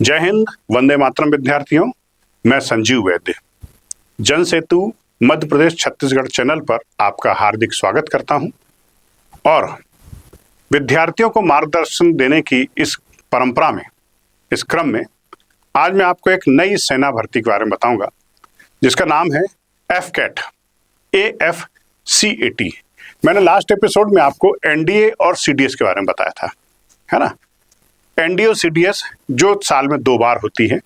जय हिंद, वंदे मातरम विद्यार्थियों। मैं संजीव वैद्य जन सेतु मध्य प्रदेश छत्तीसगढ़ चैनल पर आपका हार्दिक स्वागत करता हूं और विद्यार्थियों को मार्गदर्शन देने की इस परंपरा में, इस क्रम में आज मैं आपको एक नई सेना भर्ती के बारे में बताऊंगा जिसका नाम है एफकेट, AFCAT। मैंने लास्ट एपिसोड में आपको एनडीए और सीडीएस के बारे में बताया था, है ना। एनडीए और सीडीएस जो साल में 2 बार होती है,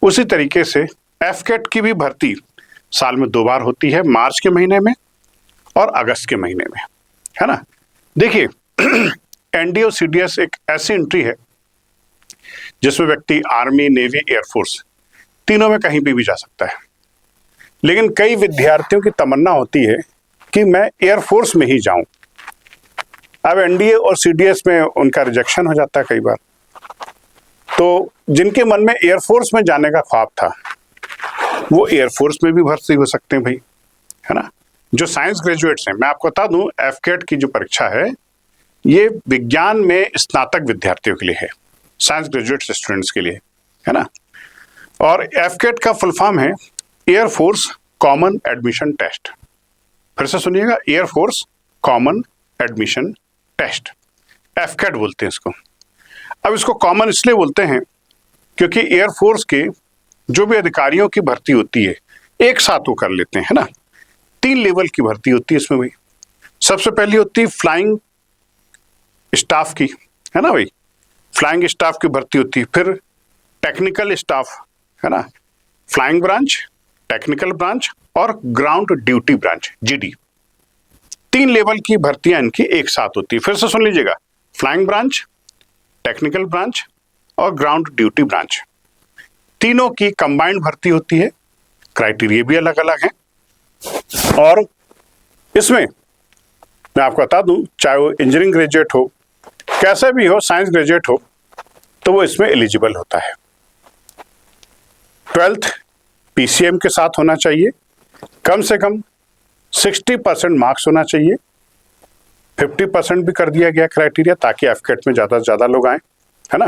उसी तरीके से एफकेट की भी भर्ती साल में 2 बार होती है, मार्च के महीने में और अगस्त के महीने में, है ना। देखिए, एनडीए और सीडीएस एक ऐसी एंट्री है जिसमें व्यक्ति आर्मी, नेवी, एयरफोर्स तीनों में कहीं भी जा सकता है। लेकिन कई विद्यार्थियों की तमन्ना होती है कि मैं एयरफोर्स में ही जाऊं। अब एनडीए और सीडीएस में उनका रिजेक्शन हो जाता है कई बार। तो जिनके मन में एयरफोर्स में जाने का ख्वाब था वो एयरफोर्स में भी भर्ती हो सकते हैं भाई, है ना। जो साइंस ग्रेजुएट्स हैं, मैं आपको बता दूं, एफकेट की जो परीक्षा है ये विज्ञान में स्नातक विद्यार्थियों के लिए है, साइंस ग्रेजुएट स्टूडेंट्स के लिए, है ना। और एफकेट का फुल फॉर्म है एयरफोर्स कॉमन एडमिशन टेस्ट। फिर से सुनिएगा, एयरफोर्स कॉमन एडमिशन टेस्ट, एफकेट बोलते हैं इसको। अब इसको कॉमन इसलिए बोलते हैं क्योंकि एयरफोर्स के जो भी अधिकारियों की भर्ती होती है एक साथ वो कर लेते हैं, है ना। 3 लेवल की भर्ती होती है इसमें भाई। सबसे पहली होती है फ्लाइंग स्टाफ की, है ना भाई, फ्लाइंग स्टाफ की भर्ती होती है। फिर टेक्निकल स्टाफ, है ना, फ्लाइंग ब्रांच, टेक्निकल ब्रांच और ground duty branch, GD। 3 level की भर्तियां इनकी एक साथ होती है। फिर से सुन लीजिएगा, फ्लाइंग ब्रांच, टेक्निकल ब्रांच और ग्राउंड ड्यूटी ब्रांच, तीनों की कंबाइंड भर्ती होती है। क्राइटेरिया भी अलग अलग हैं और इसमें मैं आपको बता दूं, चाहे वो इंजीनियरिंग ग्रेजुएट हो, कैसे भी हो, साइंस ग्रेजुएट हो, तो वो इसमें एलिजिबल होता है। 12th PCM के साथ होना चाहिए, कम से कम 60% मार्क्स होना चाहिए। 50% भी कर दिया गया क्राइटेरिया ताकि एफकेट में ज़्यादा से ज़्यादा लोग आए, है ना।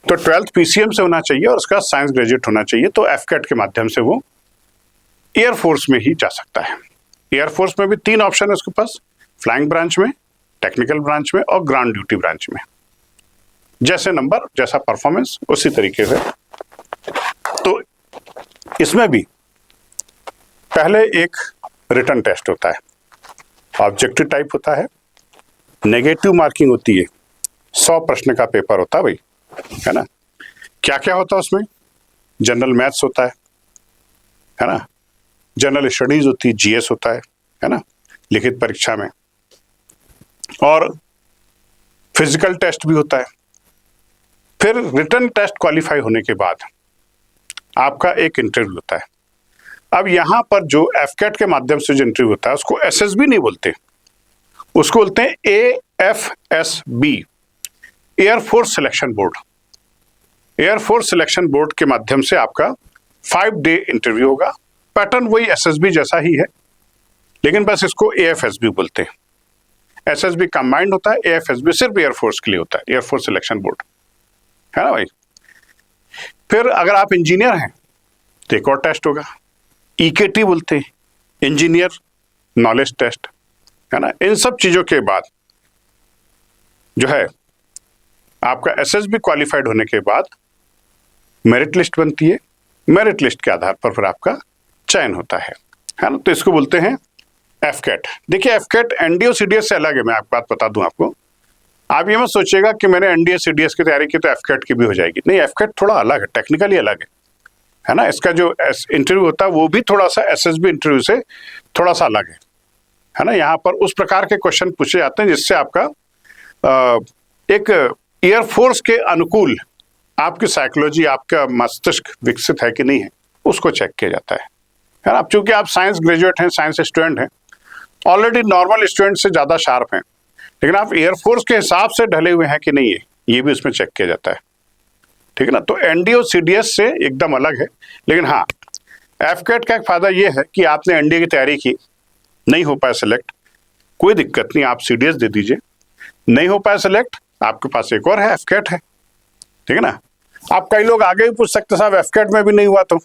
तो 12th PCM से होना चाहिए और उसका साइंस ग्रेजुएट होना चाहिए। तो एफकेट के माध्यम से वो एयरफोर्स में ही जा सकता है। एयरफोर्स में भी 3 ऑप्शन है उसके पास, फ्लाइंग ब्रांच में, टेक्निकल ब्रांच में और ग्राउंड ड्यूटी ब्रांच में। जैसे नंबर, जैसा परफॉर्मेंस, उसी तरीके से। तो इसमें भी पहले एक रिटन टेस्ट होता है, ऑब्जेक्टिव टाइप होता है, नेगेटिव मार्किंग होती है, 100 प्रश्न का पेपर होता है भाई, है ना। क्या क्या होता है उसमें? जनरल मैथ्स होता है ना, जनरल स्टडीज होती है, GS होता है ना, लिखित परीक्षा में। और फिजिकल टेस्ट भी होता है। फिर रिटन टेस्ट क्वालिफाई होने के बाद आपका एक इंटरव्यू होता है। अब यहां पर जो एफकेट के माध्यम से जो इंटरव्यू होता है उसको SSB नहीं बोलते, उसको बोलते हैं AFSB, air force selection board. Air force selection board के माध्यम से आपका 5 डे इंटरव्यू होगा। पैटर्न वही SSB जैसा ही है, लेकिन बस इसको AFSB बोलते हैं। SSB कंबाइंड होता है, AFSB सिर्फ एयरफोर्स के लिए होता है, एयरफोर्स सिलेक्शन बोर्ड, है ना भाई। फिर अगर आप इंजीनियर हैं तो एक और टेस्ट होगा, EKT बोलते हैं, इंजीनियर नॉलेज टेस्ट, है ना। इन सब चीजों के बाद जो है आपका SSB क्वालिफाइड होने के बाद मेरिट लिस्ट बनती है। मेरिट लिस्ट के आधार पर फिर आपका चयन होता है ना। तो इसको बोलते हैं एफकेट। देखिए, एफकेट एनडीए सीडीएस से अलग है। मैं एक बात बता दूं आपको, आप ये मत सोचिएगा कि मैंने एनडीए सीडीएस की तैयारी की तो एफकेट की भी हो जाएगी। नहीं, एफकेट थोड़ा अलग है, टेक्निकली अलग है ना। इसका जो इंटरव्यू होता है वो भी थोड़ा सा SSB इंटरव्यू से थोड़ा सा अलग है ना। यहाँ पर उस प्रकार के क्वेश्चन पूछे जाते हैं जिससे आपका एक एयरफोर्स के अनुकूल आपकी साइकोलॉजी, आपका मस्तिष्क विकसित है कि नहीं है, उसको चेक किया जाता है ना। चूंकि आप साइंस ग्रेजुएट हैं, साइंस स्टूडेंट हैं, ऑलरेडी नॉर्मल स्टूडेंट से ज़्यादा शार्प हैं, लेकिन आप एयरफोर्स के हिसाब से ढले हुए हैं कि नहीं है, ये भी उसमें चेक किया जाता है, ठीक है ना। तो एनडीए और सीडीएस से एकदम अलग है। लेकिन हाँ, एफकेट का एक फायदा ये है कि आपने एनडीए की तैयारी की, नहीं हो पाया सिलेक्ट, कोई दिक्कत नहीं, आप सीडीएस दे दीजिए। नहीं हो पाया सिलेक्ट, आपके पास एक और है, एफकेट है, ठीक है ना। आप कई लोग आगे भी पूछ सकते साहब एफकेट में भी नहीं हुआ तो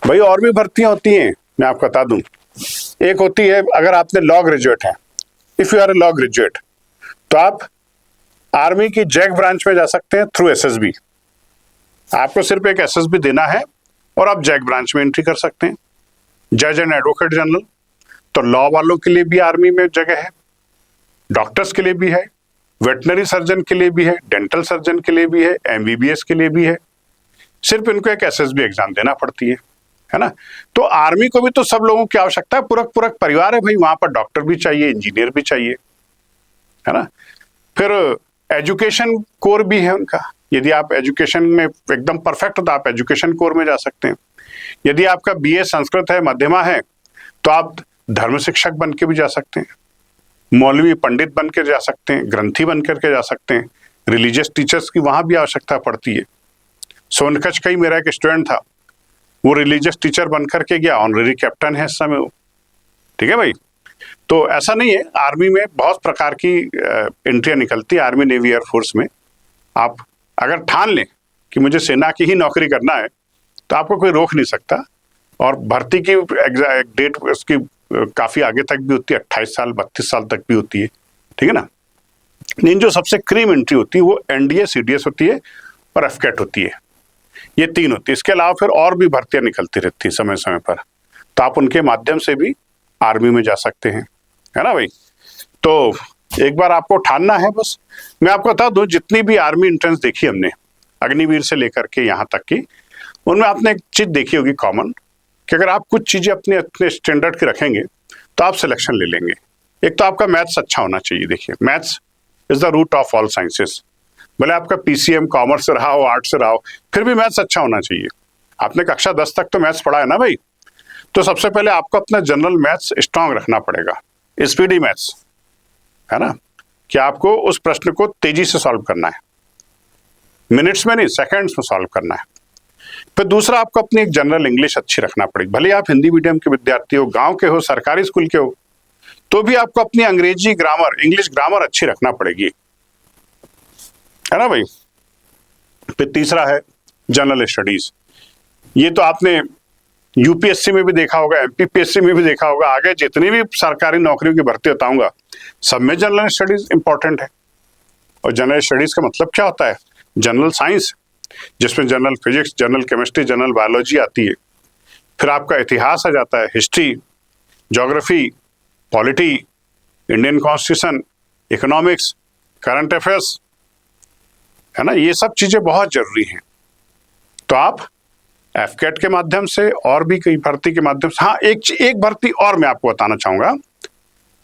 भाई और भी भर्तियां होती हैं, मैं आपको बता दूं। एक होती है अगर आपने लॉ ग्रेजुएट है, if you are a law graduate, तो आप आर्मी की जैक ब्रांच में जा सकते हैं थ्रू एसएसबी। आपको सिर्फ एक एसएसबी देना है और आप जैक ब्रांच में एंट्री कर सकते हैं। जज एंड एडवोकेट जनरल, तो लॉ वालों के लिए भी आर्मी में जगह है, डॉक्टर्स के लिए भी है, वेटनरी सर्जन के लिए भी है, डेंटल सर्जन के लिए भी है, एमबीबीएस के लिए भी है। सिर्फ इनको एक एसएसबी एग्जाम देना पड़ती है ना। तो आर्मी को भी तो सब लोगों की आवश्यकता है, पूरक पूरक परिवार है भाई, वहां पर डॉक्टर भी चाहिए, इंजीनियर भी चाहिए, है ना। फिर एजुकेशन कोर भी है उनका, यदि आप एजुकेशन में एकदम परफेक्ट हो तो आप एजुकेशन कोर में जा सकते हैं। यदि आपका बीए संस्कृत है, मध्यमा है, तो आप धर्म शिक्षक बन के भी जा सकते हैं, मौलवी पंडित बन के जा सकते हैं, ग्रंथी बन करके जा सकते हैं। रिलीजियस टीचर्स की वहां भी आवश्यकता पड़ती है। सोनकच्छ का ही मेरा एक स्टूडेंट था, वो रिलीजियस टीचर बन करके गया, ऑनरेरी कैप्टन है इस समय वो, ठीक है भाई। तो ऐसा नहीं है, आर्मी में बहुत प्रकार की एंट्रियां निकलती है, आर्मी नेवी एयरफोर्स में। आप अगर ठान लें कि मुझे सेना की ही नौकरी करना है तो आपको कोई रोक नहीं सकता। और भर्ती की डेट उसकी काफी आगे तक भी होती है, 28 साल 32 साल तक भी होती है, ठीक है ना। लेकिन जो सबसे क्रीम एंट्री होती है वो एनडीए सीडीएस होती है और एफकेट होती है, ये 3 होती है। इसके अलावा फिर और भी भर्तियां निकलती रहती है समय समय पर, तो आप उनके माध्यम से भी आर्मी में जा सकते हैं, है ना भाई। तो एक बार आपको ठानना है बस। मैं आपको बता दूं, जितनी भी आर्मी एंट्रेंस देखी हमने, अग्निवीर से लेकर के यहाँ तक की, उनमें आपने एक चीज देखी होगी कॉमन, कि अगर आप कुछ चीजें अपने अपने स्टैंडर्ड की रखेंगे तो आप सिलेक्शन ले लेंगे। एक तो आपका मैथ्स अच्छा होना चाहिए। देखिए, maths is the root of all sciences. भले आपका पीसीएम कॉमर्स से रहा हो, आर्ट्स से रहा हो, फिर भी मैथ्स अच्छा होना चाहिए। आपने कक्षा 10 तक तो मैथ्स पढ़ा है ना भाई, तो सबसे पहले आपको अपना जनरल मैथ्स स्ट्रांग रखना पड़ेगा, स्पीडी मैथ्स, है ना, कि आपको उस प्रश्न को तेजी से सॉल्व करना है, मिनट्स में नहीं सेकंड्स में सॉल्व करना है। फिर दूसरा, आपको अपनी एक जनरल इंग्लिश अच्छी रखना पड़ेगी। भले आप हिंदी मीडियम के विद्यार्थी हो, गांव के हो, सरकारी स्कूल के हो, तो भी आपको अपनी अंग्रेजी ग्रामर, इंग्लिश ग्रामर अच्छी रखना पड़ेगी, है ना भाई। फिर तीसरा है जनरल स्टडीज। ये तो आपने यूपीएससी में भी देखा होगा, एमपीपीएससी में भी देखा होगा, आगे जितनी भी सरकारी नौकरियों की भर्ती बताऊंगा सब में जनरल स्टडीज इंपॉर्टेंट है। और जनरल स्टडीज का मतलब क्या होता है? जनरल साइंस, जिसमें general physics, general chemistry, general biology आती है। फिर आपका इतिहास आ जाता है, history, geography, polity, Indian constitution, economics, current affairs, है ना। ये सब चीजें बहुत जरूरी हैं। तो आप एफकेट के माध्यम से और भी कई भर्ती के माध्यम से, हाँ एक भर्ती और मैं आपको बताना चाहूंगा।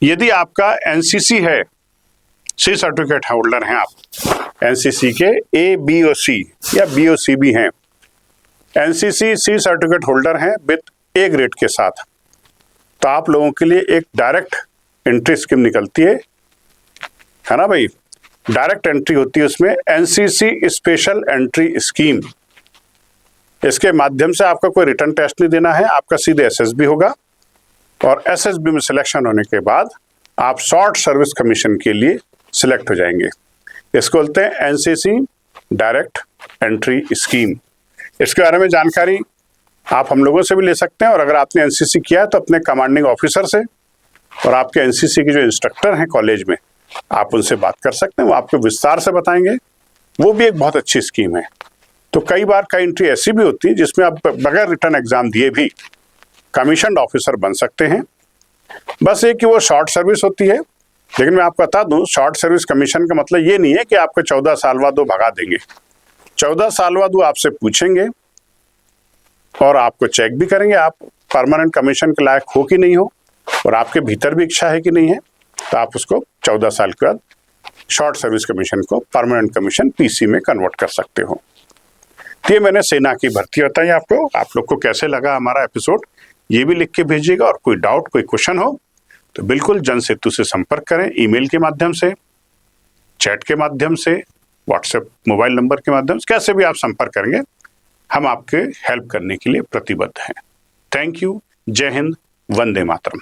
यदि आपका एनसीसी है, सी सर्टिफिकेट होल्डर हैं आप, एनसीसी के ए बी और सी या बी और सी भी हैं, एनसीसी सी सर्टिफिकेट होल्डर हैं विद ए ग्रेड के साथ, तो आप लोगों के लिए एक डायरेक्ट एंट्री स्कीम निकलती है ना भाई। डायरेक्ट एंट्री होती है उसमें, एनसीसी स्पेशल एंट्री स्कीम। इसके माध्यम से आपका कोई रिटर्न टेस्ट नहीं देना है, आपका सीधे एसएसबी होगा, और एसएसबी में सिलेक्शन होने के बाद आप शॉर्ट सर्विस कमीशन के लिए सिलेक्ट हो जाएंगे। इसको बोलते हैं एनसीसी डायरेक्ट एंट्री स्कीम। इसके बारे में जानकारी आप हम लोगों से भी ले सकते हैं, और अगर आपने एनसीसी किया है तो अपने कमांडिंग ऑफिसर से, और आपके एनसीसी के जो इंस्ट्रक्टर हैं कॉलेज में, आप उनसे बात कर सकते हैं, वो आपको विस्तार से बताएंगे। वो भी एक बहुत अच्छी स्कीम है। तो कई बार कई एंट्री ऐसी भी होती है जिसमें आप बगैर रिटर्न एग्जाम दिए भी कमीशन ऑफिसर बन सकते हैं। बस ये कि वो शॉर्ट सर्विस होती है। लेकिन मैं आपको बता दूं, शॉर्ट सर्विस कमीशन का मतलब ये नहीं है कि आपको 14 साल बाद वो भगा देंगे। 14 साल बाद वो आपसे पूछेंगे और आपको चेक भी करेंगे आप परमानेंट कमीशन के लायक हो कि नहीं हो, और आपके भीतर भी इच्छा है कि नहीं है, तो आप उसको 14 साल के बाद शॉर्ट सर्विस कमीशन को परमानेंट कमीशन पीसी में कन्वर्ट कर सकते हो। ये मैंने सेना की भर्ती बताई आपको। आप लोग को कैसे लगा हमारा एपिसोड, ये भी लिख के भेजिएगा। और कोई डाउट, कोई क्वेश्चन हो तो बिल्कुल जन सेतु से संपर्क करें, ईमेल के माध्यम से, चैट के माध्यम से, व्हाट्सएप मोबाइल नंबर के माध्यम से, कैसे भी आप संपर्क करेंगे, हम आपके हेल्प करने के लिए प्रतिबद्ध हैं। Thank you. जय हिंद, वंदे मातरम।